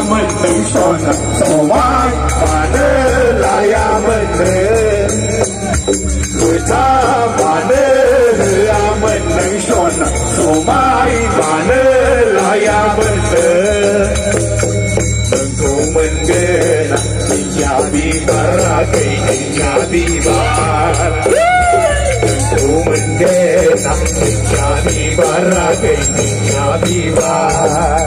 mình đứng son sầu mai và nơi là ya mình người ta và nơi là mình đứng son sầu mai và nơi là ya mình đừng thu mình ghê na nhà đi bara cây nhà đi bara đừng thu mình ghê na nhà đi bara cây nhà đi bara